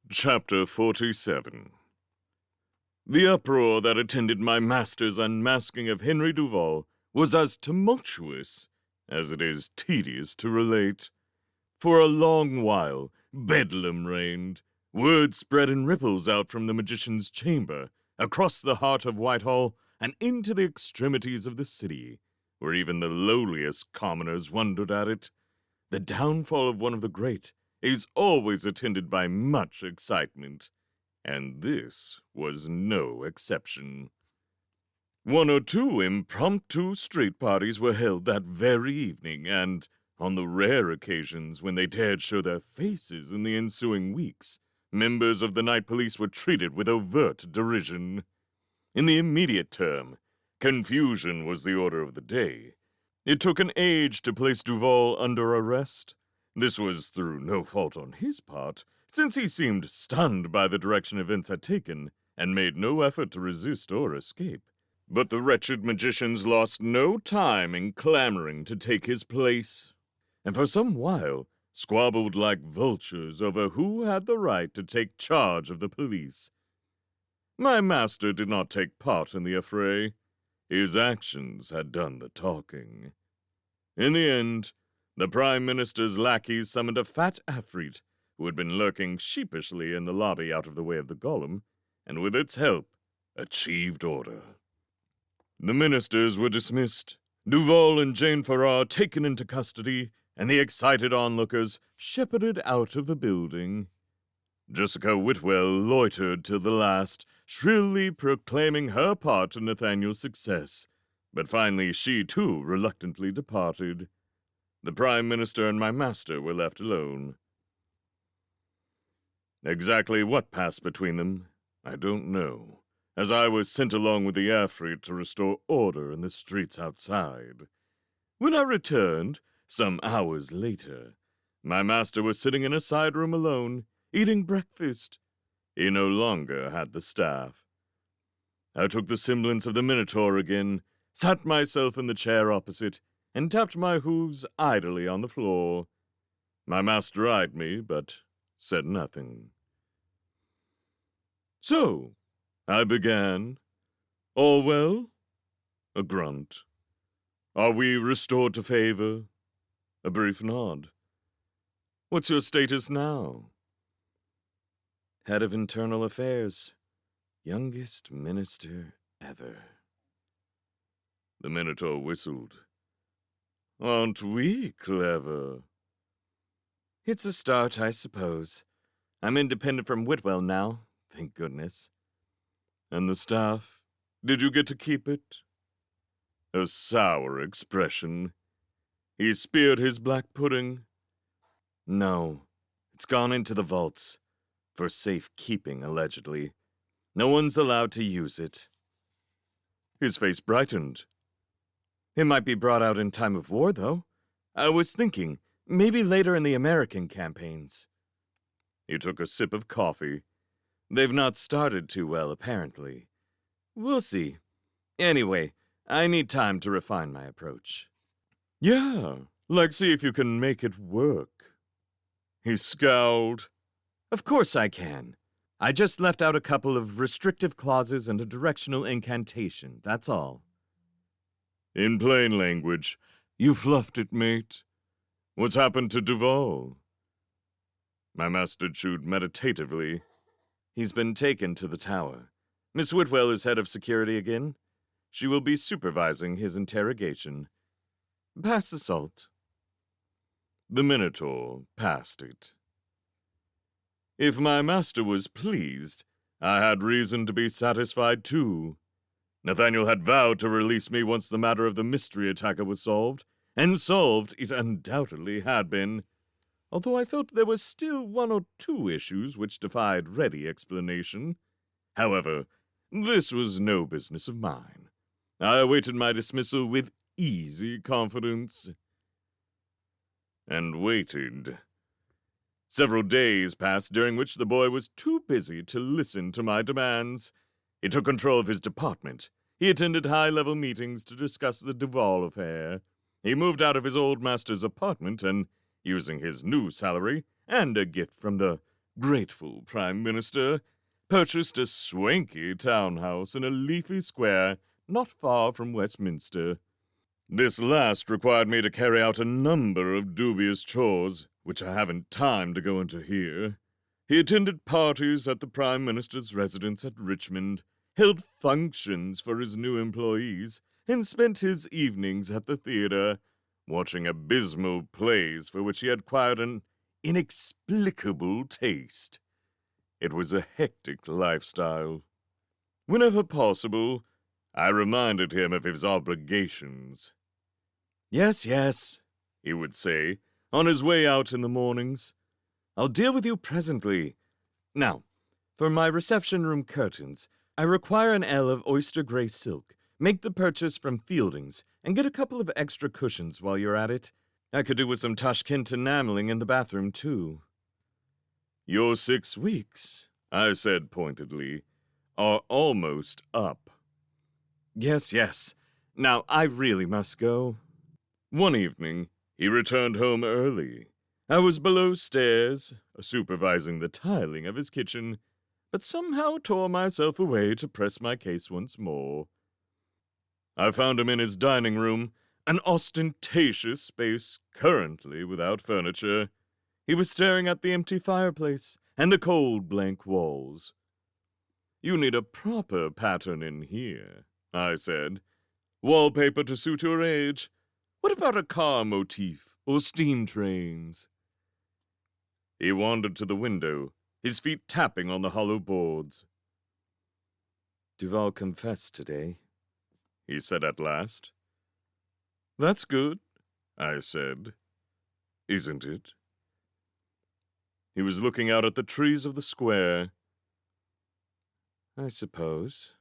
Chapter 47. The uproar that attended my master's unmasking of Henry Duval was as tumultuous as it is tedious to relate. For a long while, bedlam reigned. Word spread in ripples out from the magician's chamber, across the heart of Whitehall, and into the extremities of the city, where even the lowliest commoners wondered at it. The downfall of one of the great is always attended by much excitement, and this was no exception. 1 or 2 impromptu street parties were held that very evening, and on the rare occasions when they dared show their faces in the ensuing weeks, members of the night police were treated with overt derision. In the immediate term, confusion was the order of the day. It took an age to place Duval under arrest. This was through no fault on his part, since he seemed stunned by the direction events had taken, and made no effort to resist or escape. But the wretched magicians lost no time in clamoring to take his place, and for some while squabbled like vultures over who had the right to take charge of the police. My master did not take part in the affray. His actions had done the talking. In the end, the Prime Minister's lackeys summoned a fat Afrit who had been lurking sheepishly in the lobby out of the way of the Golem, and with its help, achieved order. The ministers were dismissed, Duval and Jane Farrar taken into custody, and the excited onlookers shepherded out of the building. Jessica Whitwell loitered till the last, shrilly proclaiming her part in Nathaniel's success, but finally she too reluctantly departed. The Prime Minister and my master were left alone. Exactly what passed between them, I don't know, as I was sent along with the Afrit to restore order in the streets outside. When I returned, some hours later, my master was sitting in a side room alone, eating breakfast. He no longer had the staff. I took the semblance of the Minotaur again, sat myself in the chair opposite, and tapped my hooves idly on the floor. My master eyed me, but said nothing. "So," I began, "all well?" A grunt. "Are we restored to favor?" A brief nod. "What's your status now?" "Head of Internal Affairs. Youngest minister ever." The Minotaur whistled. "Aren't we clever?" "It's a start, I suppose. I'm independent from Whitwell now, thank goodness." "And the staff? Did you get to keep it?" A sour expression. He speared his black pudding. "No, it's gone into the vaults. For safekeeping, allegedly. No one's allowed to use it." His face brightened. "It might be brought out in time of war, though. I was thinking, maybe later in the American campaigns." He took a sip of coffee. "They've not started too well, apparently. We'll see. Anyway, I need time to refine my approach." "Yeah, like see if you can make it work." He scowled. "Of course I can. I just left out a couple of restrictive clauses and a directional incantation, that's all." "In plain language, you fluffed it, mate. What's happened to Duval?" My master chewed meditatively. "He's been taken to the tower. Miss Whitwell is head of security again. She will be supervising his interrogation. Pass the salt." The Minotaur passed it. If my master was pleased, I had reason to be satisfied too. Nathaniel had vowed to release me once the matter of the mystery attacker was solved, and solved it undoubtedly had been, although I felt there was still 1 or 2 issues which defied ready explanation. However, this was no business of mine. I awaited my dismissal with easy confidence. And waited. Several days passed during which the boy was too busy to listen to my demands. He took control of his department. He attended high-level meetings to discuss the Duval affair. He moved out of his old master's apartment and, using his new salary and a gift from the Grateful Prime Minister purchased a swanky townhouse in a leafy square not far from Westminster. This last required me to carry out a number of dubious chores, which I haven't time to go into here. He attended parties at the Prime Minister's residence at Richmond, held functions for his new employees, and spent his evenings at the theater, watching abysmal plays for which he had acquired an inexplicable taste. It was a hectic lifestyle. Whenever possible, I reminded him of his obligations. Yes, yes, he would say, on his way out in the mornings. I'll deal with you presently. Now, for my reception room curtains, I require an ell of oyster gray silk. Make the purchase from Fielding's, and get a couple of extra cushions while you're at it. I could do with some Tashkent enameling in the bathroom, too. Your 6 weeks, I said pointedly, are almost up. Yes, yes. Now, I really must go. One evening, he returned home early. I was below stairs, supervising the tiling of his kitchen, but somehow tore myself away to press my case once more. I found him in his dining room, an ostentatious space currently without furniture. He was staring at the empty fireplace and the cold blank walls. You need a proper pattern in here, I said. Wallpaper to suit your age. What about a car motif or steam trains? He wandered to the window, his feet tapping on the hollow boards. Duval confessed today, he said at last. That's good, I said. Isn't it? He was looking out at the trees of the square. I suppose.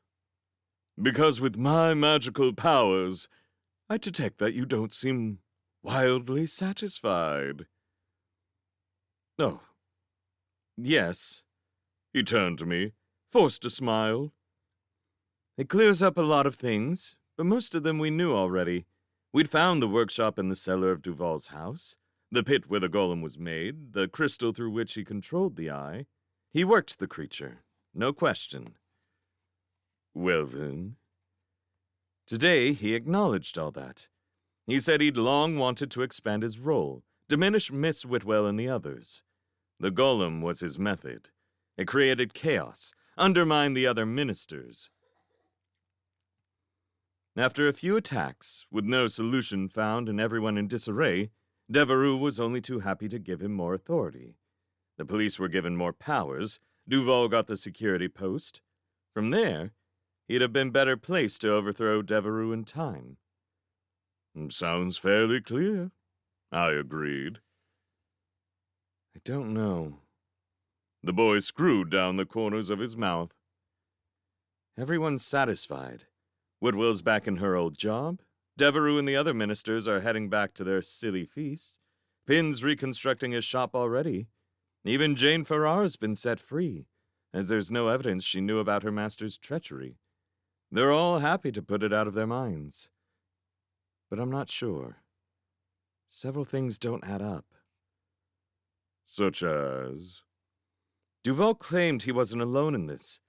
Because with my magical powers, I detect that you don't seem wildly satisfied. Oh, yes. He turned to me, forced a smile. It clears up a lot of things, but most of them we knew already. We'd found the workshop in the cellar of Duval's house, the pit where the golem was made, the crystal through which he controlled the eye. He worked the creature, no question. Well then. Today he acknowledged all that. He said he'd long wanted to expand his role, diminish Miss Whitwell and the others. The golem was his method. It created chaos, undermined the other ministers. After a few attacks, with no solution found and everyone in disarray, Devereux was only too happy to give him more authority. The police were given more powers. Duval got the security post. From there, he'd have been better placed to overthrow Devereux in time. Sounds fairly clear, I agreed. I don't know. The boy screwed down the corners of his mouth. Everyone's satisfied. Whitwell's back in her old job. Devereux and the other ministers are heading back to their silly feasts. Pin's reconstructing his shop already. Even Jane Farrar's been set free, as there's no evidence she knew about her master's treachery. They're all happy to put it out of their minds. But I'm not sure. Several things don't add up. Such as? Duval claimed he wasn't alone in this.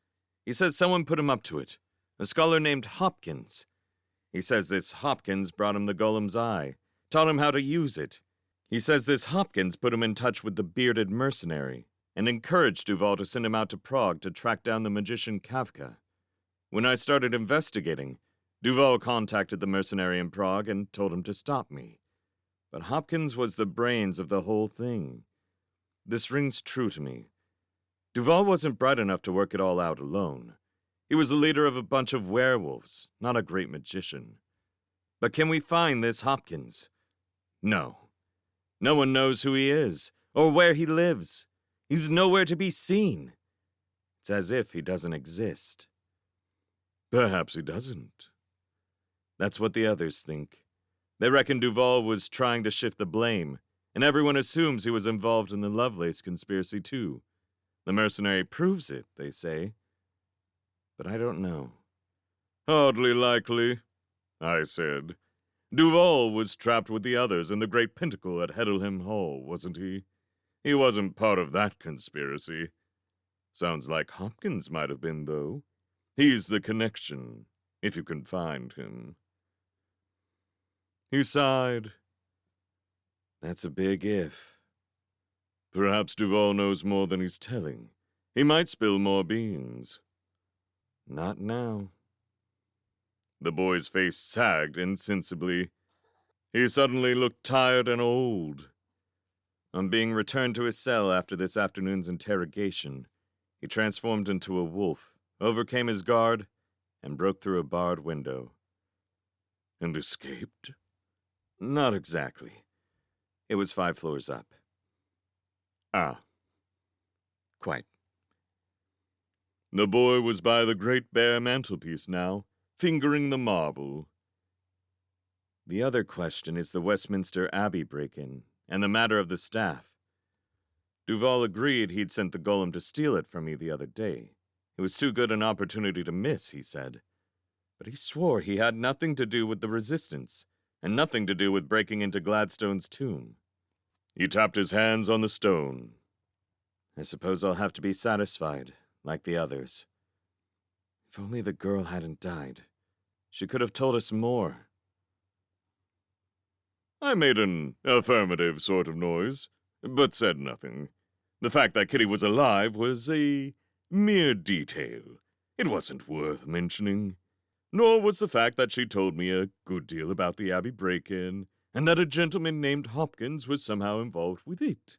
He says someone put him up to it. A scholar named Hopkins. He says this Hopkins brought him the golem's eye, taught him how to use it. He says this Hopkins put him in touch with the bearded mercenary, and encouraged Duval to send him out to Prague to track down the magician Kafka. When I started investigating, Duval contacted the mercenary in Prague and told him to stop me. But Hopkins was the brains of the whole thing. This rings true to me. Duval wasn't bright enough to work it all out alone. He was the leader of a bunch of werewolves, not a great magician. But can we find this Hopkins? No. No one knows who he is, or where he lives. He's nowhere to be seen. It's as if he doesn't exist. Perhaps he doesn't. That's what the others think. They reckon Duval was trying to shift the blame, and everyone assumes he was involved in the Lovelace conspiracy too. The mercenary proves it, they say. But I don't know. Hardly likely, I said. Duval was trapped with the others in the great pentacle at Heddleham Hall, wasn't he? He wasn't part of that conspiracy. Sounds like Hopkins might have been, though. He's the connection, if you can find him. He sighed. That's a big if. Perhaps Duval knows more than he's telling. He might spill more beans. Not now. The boy's face sagged insensibly. He suddenly looked tired and old. On being returned to his cell after this afternoon's interrogation, he transformed into a wolf, overcame his guard, and broke through a barred window. And escaped? Not exactly. It was 5 floors up. Ah. Quite. The boy was by the great bare mantelpiece now, fingering the marble. The other question is the Westminster Abbey break-in, and the matter of the staff. Duval agreed he'd sent the golem to steal it from me the other day. It was too good an opportunity to miss, he said. But he swore he had nothing to do with the resistance, and nothing to do with breaking into Gladstone's tomb. He tapped his hands on the stone. I suppose I'll have to be satisfied, like the others. If only the girl hadn't died. She could have told us more. I made an affirmative sort of noise, but said nothing. The fact that Kitty was alive was a mere detail. It wasn't worth mentioning. Nor was the fact that she told me a good deal about the Abbey break-in, and that a gentleman named Hopkins was somehow involved with it.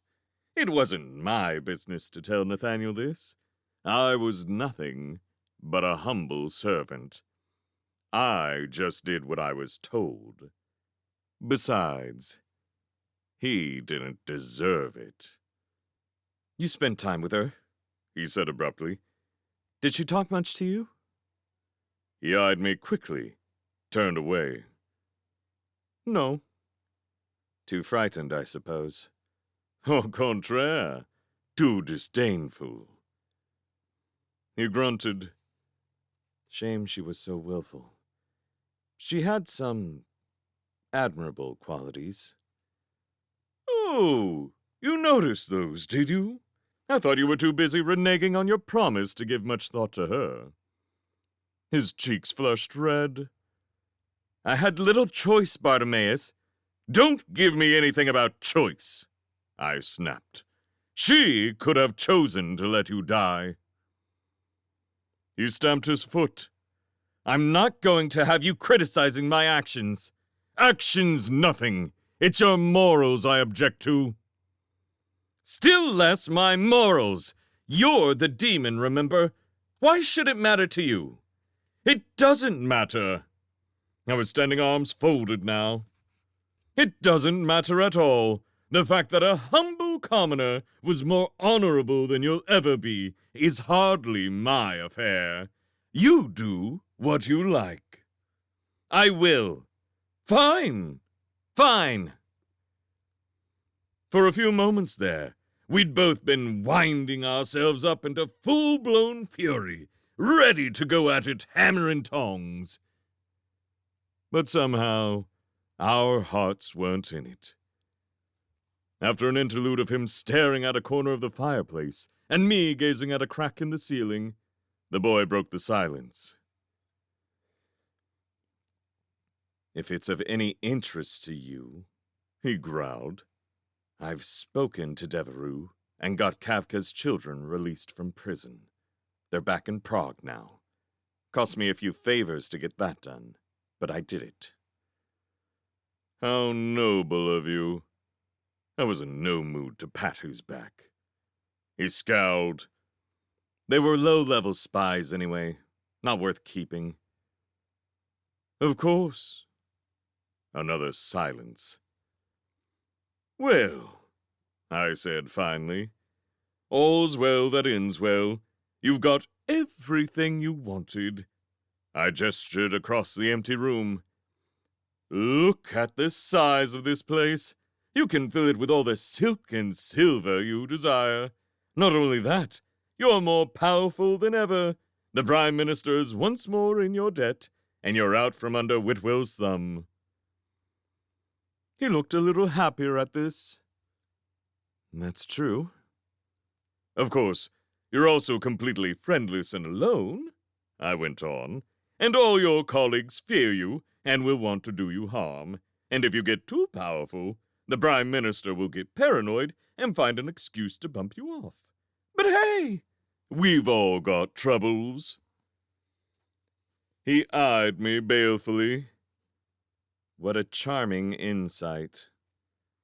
It wasn't my business to tell Nathaniel this. I was nothing but a humble servant. I just did what I was told. Besides, he didn't deserve it. You spent time with her, he said abruptly. Did she talk much to you? He eyed me quickly, turned away. No. Too frightened, I suppose. Au contraire, too disdainful. He grunted. Shame she was so willful. She had some admirable qualities. Oh, you noticed those, did you? I thought you were too busy reneging on your promise to give much thought to her. His cheeks flushed red. I had little choice, Bartimaeus. Don't give me anything about choice, I snapped. She could have chosen to let you die. He stamped his foot. I'm not going to have you criticizing my actions. Actions nothing. It's your morals I object to. Still less my morals. You're the demon, remember? Why should it matter to you? It doesn't matter. I was standing arms folded now. It doesn't matter at all. The fact that a humble commoner was more honorable than you'll ever be is hardly my affair. You do what you like. I will. Fine. Fine. For a few moments there, we'd both been winding ourselves up into full-blown fury, ready to go at it hammer and tongs. But somehow, our hearts weren't in it. After an interlude of him staring at a corner of the fireplace and me gazing at a crack in the ceiling, the boy broke the silence. If it's of any interest to you, he growled, I've spoken to Devereux and got Kafka's children released from prison. They're back in Prague now. Cost me a few favors to get that done, but I did it. How noble of you. I was in no mood to pat his back. He scowled. They were low-level spies anyway, not worth keeping. Of course. Another silence. Well, I said finally, all's well that ends well. You've got everything you wanted. I gestured across the empty room. Look at the size of this place. You can fill it with all the silk and silver you desire. Not only that, you're more powerful than ever. The Prime Minister's once more in your debt, and you're out from under Whitwell's thumb. He looked a little happier at this. That's true. Of course, you're also completely friendless and alone, I went on, and all your colleagues fear you and will want to do you harm. And if you get too powerful, the Prime Minister will get paranoid and find an excuse to bump you off. But hey, we've all got troubles. He eyed me balefully. What a charming insight.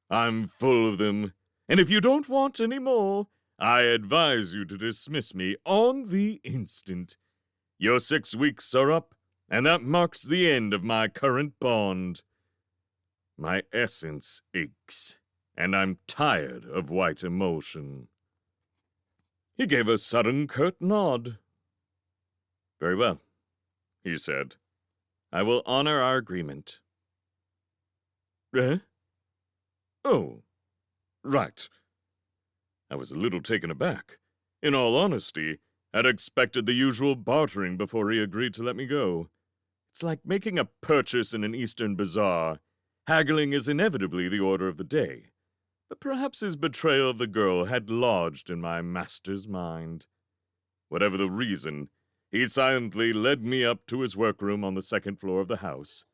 I'm full of them, and if you don't want any more, I advise you to dismiss me on the instant. Your 6 weeks are up, and that marks the end of my current bond. My essence aches, and I'm tired of white emotion. He gave a sudden curt nod. Very well, he said. I will honor our agreement. Eh? Oh, right. I was a little taken aback. In all honesty, I'd expected the usual bartering before he agreed to let me go. It's like making a purchase in an Eastern bazaar. Haggling is inevitably the order of the day. But perhaps his betrayal of the girl had lodged in my master's mind. Whatever the reason, he silently led me up to his workroom on the second floor of the house.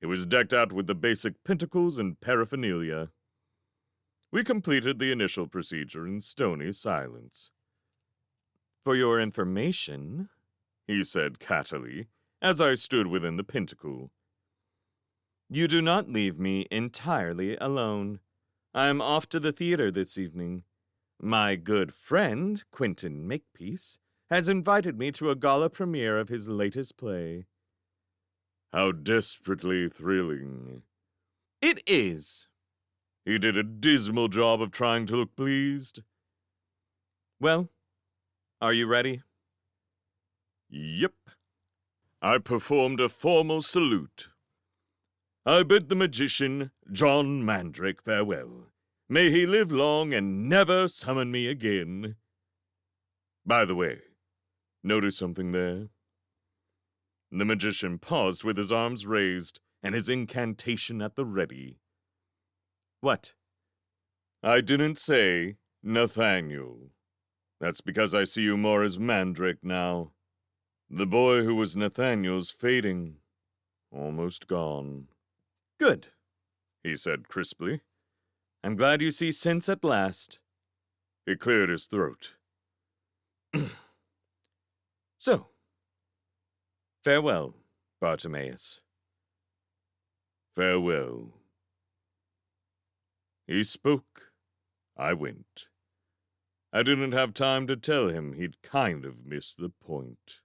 It was decked out with the basic pinnacles and paraphernalia. We completed the initial procedure in stony silence. For your information, he said cattily, as I stood within the pinnacle, you do not leave me entirely alone. I am off to the theater this evening. My good friend, Quentin Makepeace, has invited me to a gala premiere of his latest play. How desperately thrilling. It is. He did a dismal job of trying to look pleased. Well, are you ready? Yep. I performed a formal salute. I bid the magician, John Mandrake, farewell. May he live long and never summon me again. By the way, notice something there? The magician paused with his arms raised and his incantation at the ready. What? I didn't say Nathaniel. That's because I see you more as Mandrake now. The boy who was Nathaniel's fading. Almost gone. Good, he said crisply. I'm glad you see sense at last. He cleared his throat. So, farewell, Bartimaeus. Farewell. He spoke. I went. I didn't have time to tell him he'd kind of missed the point.